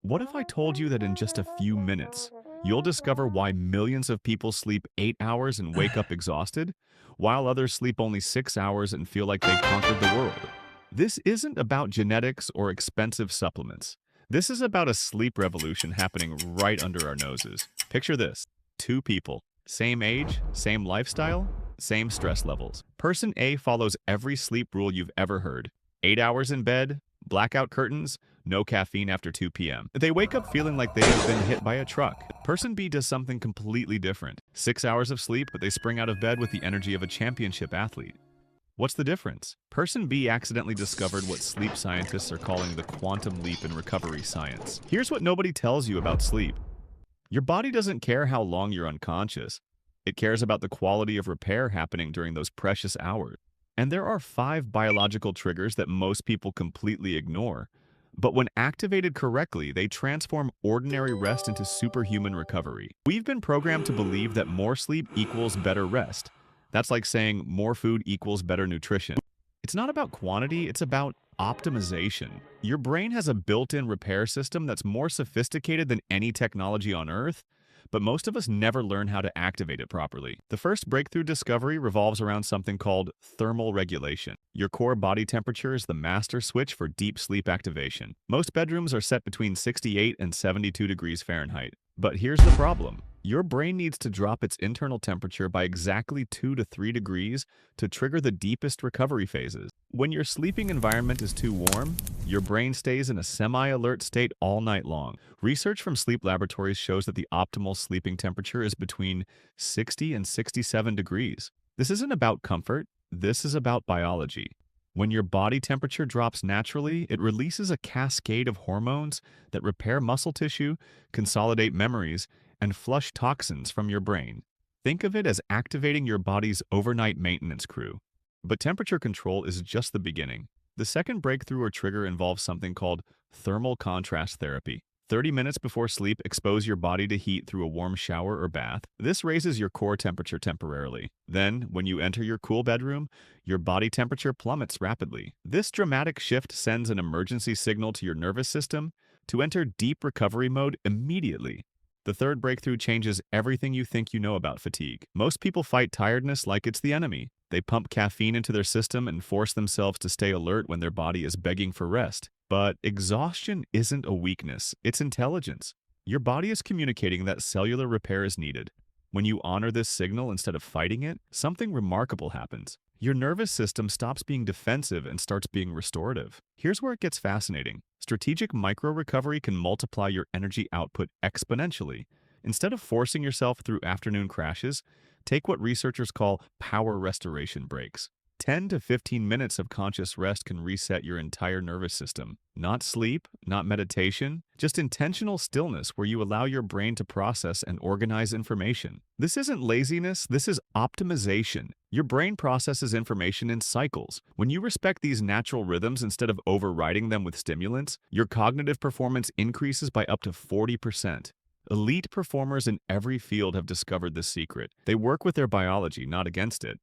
What if I told you that in just a few minutes, you'll discover why millions of people sleep 8 hours and wake up exhausted, while others sleep only 6 hours and feel like they conquered the world? This isn't about genetics or expensive supplements. This is about a sleep revolution happening right under our noses. Picture this: two people, same age, same lifestyle, same stress levels. Person A follows every sleep rule you've ever heard: 8 hours in bed, blackout curtains, no caffeine after 2 p.m. They wake up feeling like they have been hit by a truck. Person B does something completely different: 6 hours of sleep, but they spring out of bed with the energy of a championship athlete. What's the difference? Person B accidentally discovered what sleep scientists are calling the quantum leap in recovery science. Here's what nobody tells you about sleep. Your body doesn't care how long you're unconscious. It cares about the quality of repair happening during those precious hours. And there are 5 biological triggers that most people completely ignore. But when activated correctly, they transform ordinary rest into superhuman recovery. We've been programmed to believe that more sleep equals better rest. That's like saying more food equals better nutrition. It's not about quantity, it's about optimization. Your brain has a built-in repair system that's more sophisticated than any technology on Earth, but most of us never learn how to activate it properly. The first breakthrough discovery revolves around something called thermal regulation. Your core body temperature is the master switch for deep sleep activation. Most bedrooms are set between 68 and 72 degrees Fahrenheit. But here's the problem: your brain needs to drop its internal temperature by exactly 2 to 3 degrees to trigger the deepest recovery phases. When your sleeping environment is too warm, your brain stays in a semi-alert state all night long. Research from sleep laboratories shows that the optimal sleeping temperature is between 60 and 67 degrees. This isn't about comfort, this is about biology. When your body temperature drops naturally, it releases a cascade of hormones that repair muscle tissue, consolidate memories, and flush toxins from your brain. Think of it as activating your body's overnight maintenance crew. But temperature control is just the beginning. The second breakthrough or trigger involves something called thermal contrast therapy. 30 minutes before sleep, expose your body to heat through a warm shower or bath. This raises your core temperature temporarily. Then, when you enter your cool bedroom, your body temperature plummets rapidly. This dramatic shift sends an emergency signal to your nervous system to enter deep recovery mode immediately. The third breakthrough changes everything you think you know about fatigue. Most people fight tiredness like it's the enemy. They pump caffeine into their system and force themselves to stay alert when their body is begging for rest. But exhaustion isn't a weakness, it's intelligence. Your body is communicating that cellular repair is needed. When you honor this signal instead of fighting it, something remarkable happens. Your nervous system stops being defensive and starts being restorative. Here's where it gets fascinating. Strategic micro-recovery can multiply your energy output exponentially. Instead of forcing yourself through afternoon crashes, take what researchers call power restoration breaks. 10 to 15 minutes of conscious rest can reset your entire nervous system. Not sleep, not meditation, just intentional stillness where you allow your brain to process and organize information. This isn't laziness, this is optimization. Your brain processes information in cycles. When you respect these natural rhythms instead of overriding them with stimulants, your cognitive performance increases by up to 40%. Elite performers in every field have discovered this secret. They work with their biology, not against it.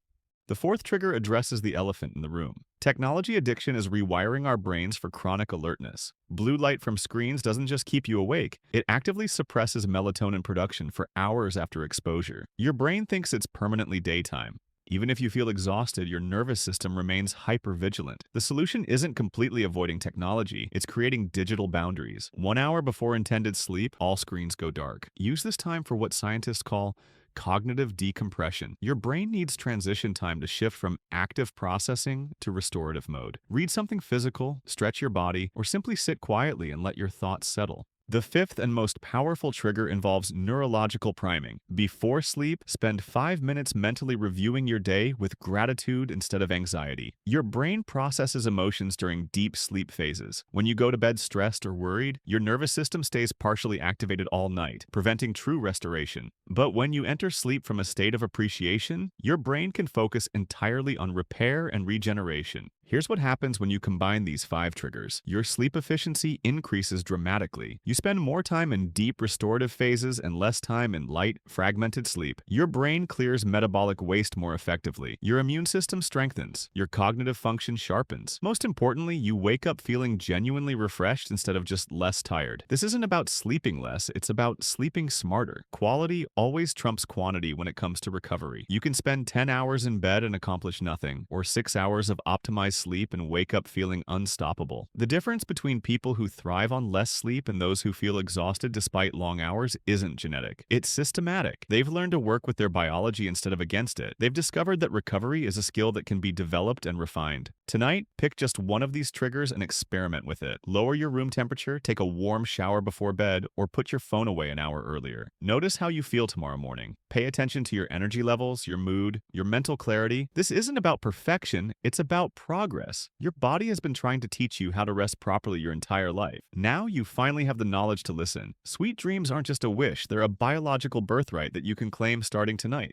The fourth trigger addresses the elephant in the room. Technology addiction is rewiring our brains for chronic alertness. Blue light from screens doesn't just keep you awake, it actively suppresses melatonin production for hours after exposure. Your brain thinks it's permanently daytime. Even if you feel exhausted, your nervous system remains hypervigilant. The solution isn't completely avoiding technology, it's creating digital boundaries. 1 hour before intended sleep, all screens go dark. Use this time for what scientists call cognitive decompression. Your brain needs transition time to shift from active processing to restorative mode. Read something physical, stretch your body, or simply sit quietly and let your thoughts settle. The fifth and most powerful trigger involves neurological priming. Before sleep, spend 5 minutes mentally reviewing your day with gratitude instead of anxiety. Your brain processes emotions during deep sleep phases. When you go to bed stressed or worried, your nervous system stays partially activated all night, preventing true restoration. But when you enter sleep from a state of appreciation, your brain can focus entirely on repair and regeneration. Here's what happens when you combine these 5 triggers. Your sleep efficiency increases dramatically. You spend more time in deep restorative phases and less time in light, fragmented sleep. Your brain clears metabolic waste more effectively. Your immune system strengthens. Your cognitive function sharpens. Most importantly, you wake up feeling genuinely refreshed instead of just less tired. This isn't about sleeping less, it's about sleeping smarter. Quality always trumps quantity when it comes to recovery. You can spend 10 hours in bed and accomplish nothing, or 6 hours of optimized sleep and wake up feeling unstoppable. The difference between people who thrive on less sleep and those who feel exhausted despite long hours isn't genetic. It's systematic. They've learned to work with their biology instead of against it. They've discovered that recovery is a skill that can be developed and refined. Tonight, pick just one of these triggers and experiment with it. Lower your room temperature, take a warm shower before bed, or put your phone away an hour earlier. Notice how you feel tomorrow morning. Pay attention to your energy levels, your mood, your mental clarity. This isn't about perfection, it's about progress. Your body has been trying to teach you how to rest properly your entire life. Now you finally have the knowledge to listen. Sweet dreams aren't just a wish, they're a biological birthright that you can claim starting tonight.